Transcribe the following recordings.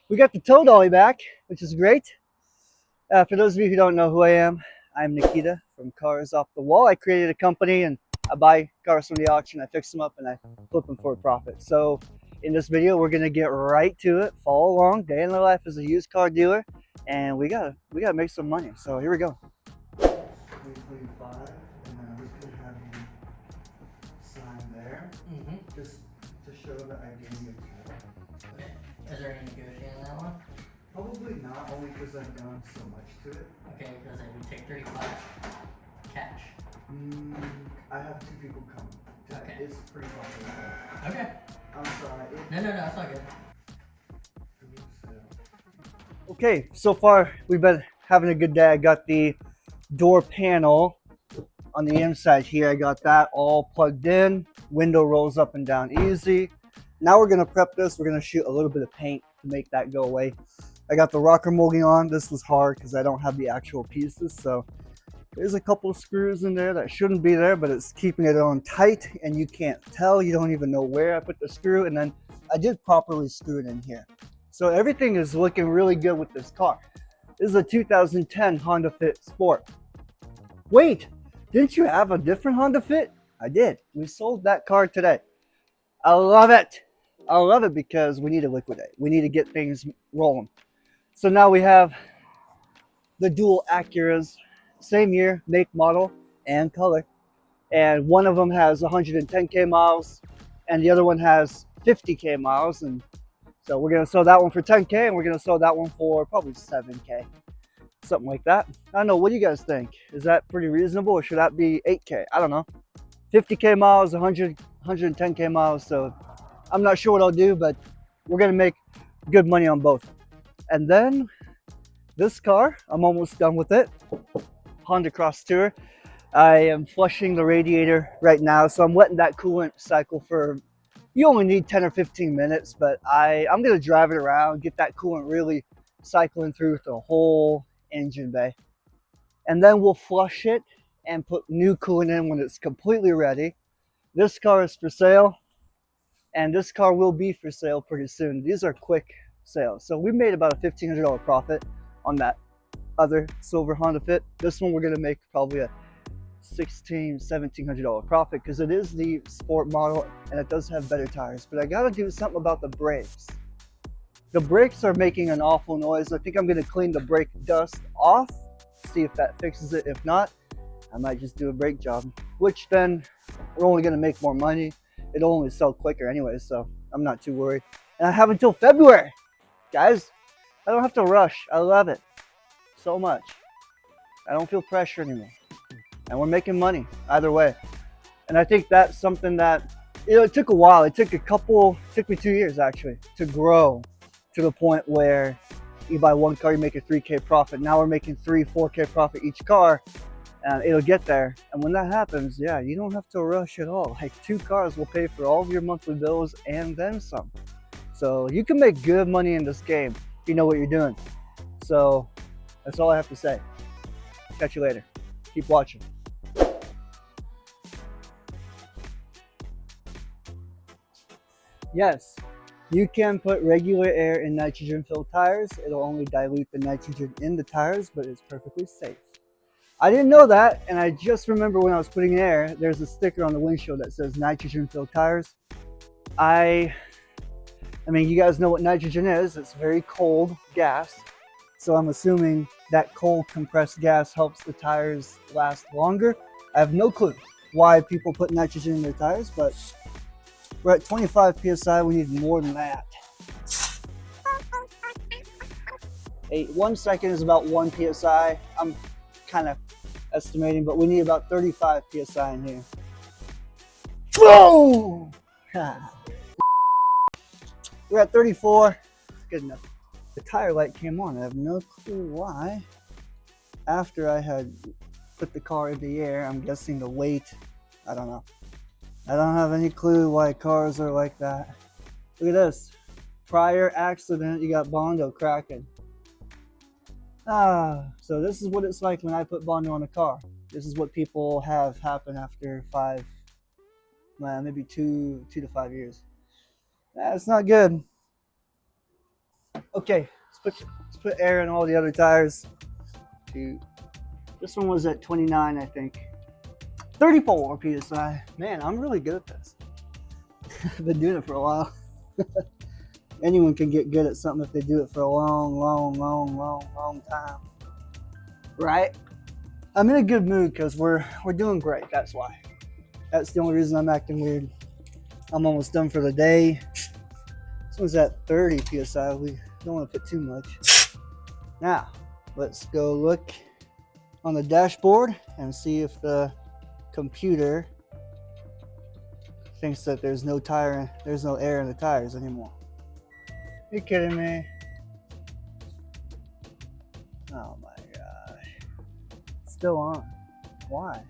We got the tow dolly back, which is great. For those of you who don't know who I am, I'm Nikita from Cars Off the Wall. I created a company and I buy cars from the auction, I fix them up, and I flip them for a profit. So in this video, we're gonna get right to it. Follow along, day in the life as a used car dealer, and we gotta make some money. So here we go. 335, and then I'm just gonna have you sign there, just to show that I gave you a title. Okay. Is there any negotiating on that one? Probably not, only because I've done so much to it. Okay, because I would take 35 cash. I have two people coming. Okay. It's pretty popular. Okay. I'm sorry. No, it's all good. Okay, so far we've been having a good day. I got the door panel on the inside here. I got that all plugged in. Window rolls up and down easy. Now we're gonna prep this. We're gonna shoot a little bit of paint to make that go away. I got the rocker molding on. This was hard because I don't have the actual pieces. So there's a couple of screws in there that shouldn't be there, but it's keeping it on tight and you can't tell. You don't even know where I put the screw. And then I did properly screw it in here. So everything is looking really good with this car. This is a 2010 Honda Fit Sport. Wait, didn't you have a different Honda Fit? I did. We sold that car today. I love it. I love it because we need to liquidate. We need to get things rolling. So now we have the dual Acuras, same year, make, model, and color. And one of them has 110K miles, and the other one has 50K miles. And so we're gonna sell that one for 10K, and we're gonna sell that one for probably 7K, something like that. I don't know. What do you guys think? Is that pretty reasonable, or should that be 8K? I don't know. 50K miles, 110K miles. So I'm not sure what I'll do, but we're gonna make good money on both. And then this car, I'm almost done with it. Honda Cross Tour. I am flushing the radiator right now, so I'm letting that coolant cycle for, you only need 10 or 15 minutes, but I'm gonna drive it around, get that coolant really cycling through the whole engine bay. And then we'll flush it and put new coolant in when it's completely ready. This car is for sale, and this car will be for sale pretty soon. These are quick sales. So we made about a $1,500 profit on that other silver Honda Fit. This one we're gonna make probably a $1,700 profit because it is the sport model and it does have better tires. But I gotta do something about the brakes. The brakes are making an awful noise. I think I'm gonna clean the brake dust off, see if that fixes it. If not, I might just do a brake job, which then we're only gonna make more money. It'll only sell quicker anyway, so I'm not too worried. And I have until February, guys. I don't have to rush. I love it so much. I don't feel pressure anymore. And we're making money either way. And I think that's something that, it took a while. It took me 2 years actually to grow to the point where you buy one car, you make a 3K profit. Now we're making 4K profit each car, and it'll get there. And when that happens, yeah, you don't have to rush at all. Like 2 cars will pay for all of your monthly bills and then some. So you can make good money in this game if you know what you're doing. So that's all I have to say. Catch you later. Keep watching. Yes, you can put regular air in nitrogen-filled tires. It'll only dilute the nitrogen in the tires, but it's perfectly safe. I didn't know that, and I just remember when I was putting air, there's a sticker on the windshield that says nitrogen-filled tires. I mean, you guys know what nitrogen is. It's very cold gas. So I'm assuming that cold compressed gas helps the tires last longer. I have no clue why people put nitrogen in their tires, but we're at 25 PSI, we need more than that. 1 second is about 1 PSI. I'm kind of estimating, but we need about 35 PSI in here. Boom! We're at 34, good enough. The tire light came on, I have no clue why. After I had put the car in the air, I'm guessing the weight, I don't know. I don't have any clue why cars are like that. Look at this. Prior accident, you got Bondo cracking. So this is what it's like when I put Bondo on a car. This is what people have happen after maybe 2 to 5 years. It's not good. Okay, let's put air in all the other tires. This one was at 29, I think. 34 psi. Man, I'm really good at this. I've been doing it for a while. Anyone can get good at something if they do it for a long time. Right? I'm in a good mood because we're doing great. That's why. That's the only reason I'm acting weird. I'm almost done for the day. This one's at 30 psi. We don't want to put too much. Now, let's go look on the dashboard and see if the computer thinks that there's no air in the tires anymore. Are you kidding me? Oh my gosh. Still on. Why?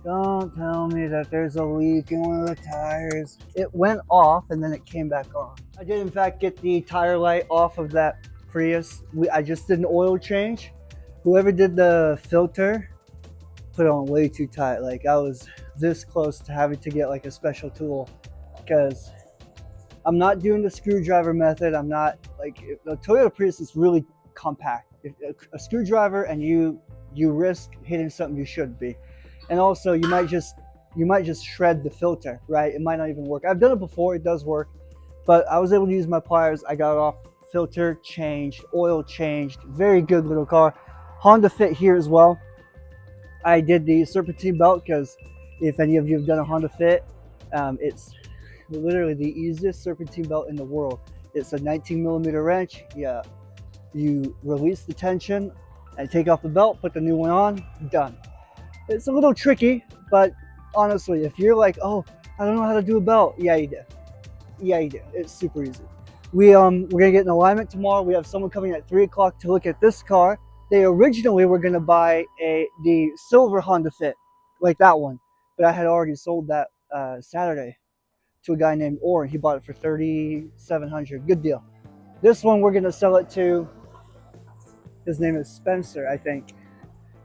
Don't tell me that there's a leak in one of the tires. It went off and then it came back on. I did in fact get the tire light off of that Prius. I just did an oil change. Whoever did the filter put it on way too tight. Like I was this close to having to get like a special tool because I'm not doing the screwdriver method. I'm not like the Toyota Prius is really compact. If a screwdriver and you risk hitting something you shouldn't be, and also you might just shred the filter, right? It might not even work. I've done it before. It does work, but I was able to use my pliers. I got it off. Filter changed, oil changed. Very good little car. Honda Fit here as well. I did the serpentine belt because if any of you have done a Honda Fit, it's literally the easiest serpentine belt in the world. It's a 19 millimeter wrench. Yeah, you release the tension and take off the belt, put the new one on, done. It's a little tricky, but honestly, if you're like, oh, I don't know how to do a belt, yeah, you do. Yeah, you do. It's super easy. We're gonna get an alignment tomorrow. We have someone coming at 3 o'clock to look at this car. They originally were gonna buy the silver Honda Fit, like that one, but I had already sold that Saturday to a guy named Orrin. He bought it for $3,700. Good deal. This one we're gonna sell it to. His name is Spencer, I think.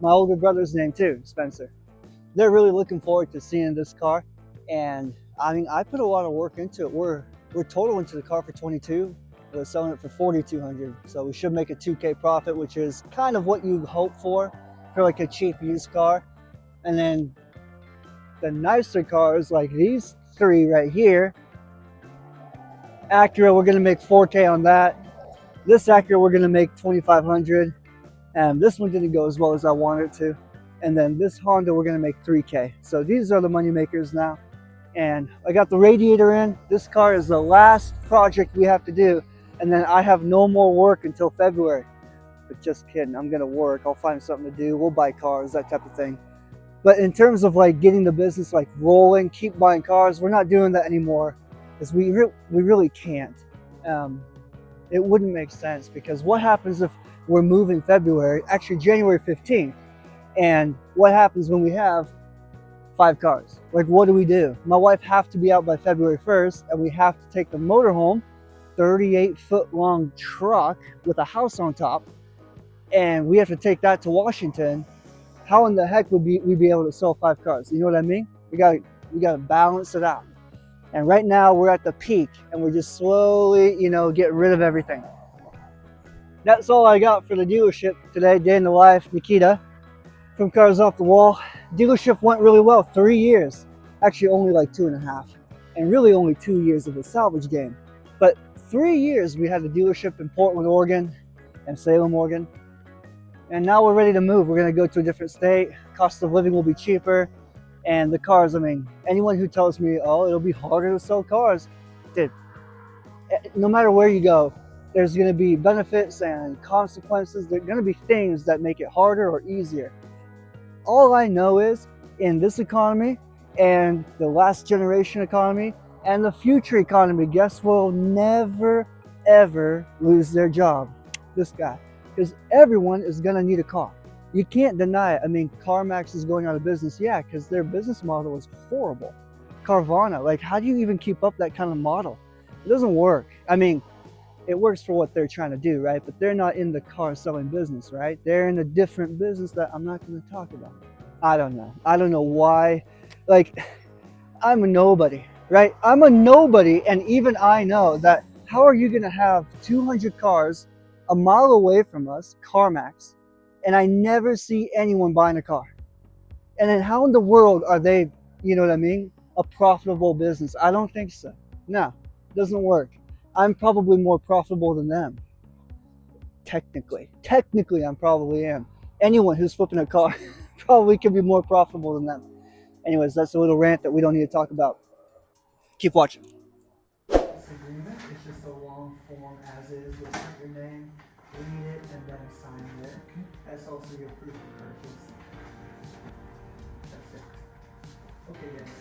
My older brother's name too, Spencer. They're really looking forward to seeing this car, and I mean, I put a lot of work into it. We're total into the car for 22. We're selling it for 4,200, so we should make a 2K profit, which is kind of what you hope for like a cheap used car. And then the nicer cars like these three right here, Acura, we're gonna make 4K on that. This Acura, we're gonna make 2,500. And this one didn't go as well as I wanted it to. And then this Honda, we're gonna make 3K. So these are the money makers now. And I got the radiator in. This car is the last project we have to do. And then I have no more work until February. But just kidding, I'm gonna work. I'll find something to do. We'll buy cars, that type of thing. But in terms of like getting the business like rolling, keep buying cars, we're not doing that anymore because we really can't. It wouldn't make sense because what happens if we're moving February, actually January 15th, and what happens when we have 5 cars? Like, what do we do? My wife have to be out by February 1st, and we have to take the motorhome, 38-foot long truck with a house on top, and we have to take that to Washington. How in the heck would we be able to sell 5 cars? You know what I mean? We gotta balance it out. And right now we're at the peak, and we're just slowly, getting rid of everything. That's all I got for the dealership today. Day in the life, Nikita from Cars Off the Wall. Dealership went really well. 3 years, actually only like 2.5, and really only 2 years of the salvage game. But 3 years we had the dealership in Portland, Oregon, and Salem, Oregon. And now we're ready to move. We're gonna go to a different state. Cost of living will be cheaper. And the cars, I mean, anyone who tells me, oh, it'll be harder to sell cars, dude, no matter where you go, there's gonna be benefits and consequences. There are gonna be things that make it harder or easier. All I know is in this economy and the last generation economy and the future economy, guess will never, ever lose their job? This guy. Because everyone is gonna need a car. You can't deny it. I mean, CarMax is going out of business, yeah, because their business model is horrible. Carvana, like, how do you even keep up that kind of model? It doesn't work. I mean, it works for what they're trying to do, right? But they're not in the car selling business, right? They're in a different business that I'm not going to talk about. I don't know. I don't know why. Like, I'm a nobody, right? I'm a nobody, and even I know that How are you going to have 200 cars a mile away from us, CarMax, and I never see anyone buying a car? And then how in the world are they, you know what I mean, a profitable business? I don't think so. No, doesn't work. I'm probably more profitable than them. Technically, I probably am. Anyone who's flipping a car probably could be more profitable than them. Anyways, that's a little rant that we don't need to talk about. Keep watching. This agreement is just a long form as is. You'll put your name, read it, and then sign it. That's also your proof of purchase. That's it. Okay, guys.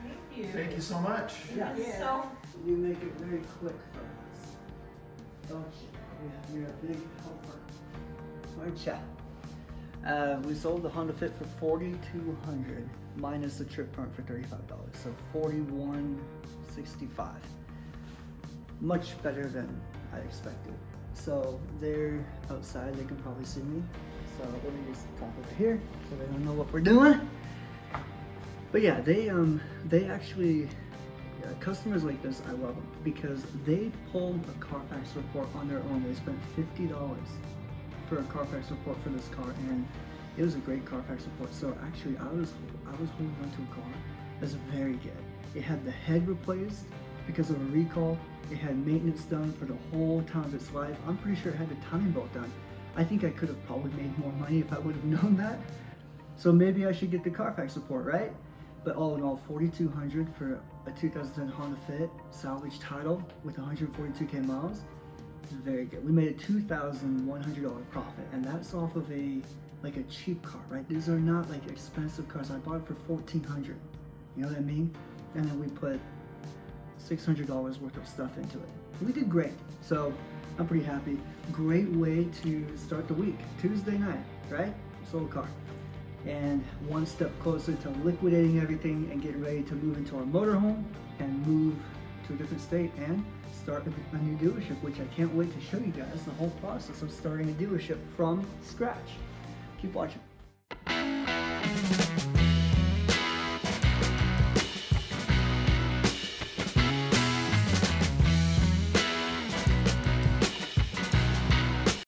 Thank you. Thank you so much. Yeah. So, You make it very quick for us. Don't you? Yeah, you're a big helper. Aren't ya? We sold the Honda Fit for $4,200 minus the trip permit for $35, so $41.65. Much better than I expected. So they're outside; they can probably see me. So let me just talk over here so they don't know what we're doing. But yeah, they actually. Customers like this, I love them because they pulled a Carfax report on their own. They spent $50 for a Carfax report for this car, and it was a great Carfax report. So actually, I was holding on to a car that's very good. It had the head replaced because of a recall. It had maintenance done for the whole time of its life. I'm pretty sure it had the timing belt done. I think I could have probably made more money if I would have known that. So maybe I should get the Carfax report, right? But all in all, $4,200 for a 2010 Honda Fit, salvage title with 142k miles. Very good. We made a $2,100 profit, and that's off of a cheap car, right? These are not like expensive cars. I bought it for $1,400. You know what I mean? And then we put $600 worth of stuff into it. We did great. So I'm pretty happy. Great way to start the week. Tuesday night, right? Sold a car. And one step closer to liquidating everything and getting ready to move into our motorhome and move to a different state and start a new dealership, which I can't wait to show you guys the whole process of starting a dealership from scratch. Keep watching.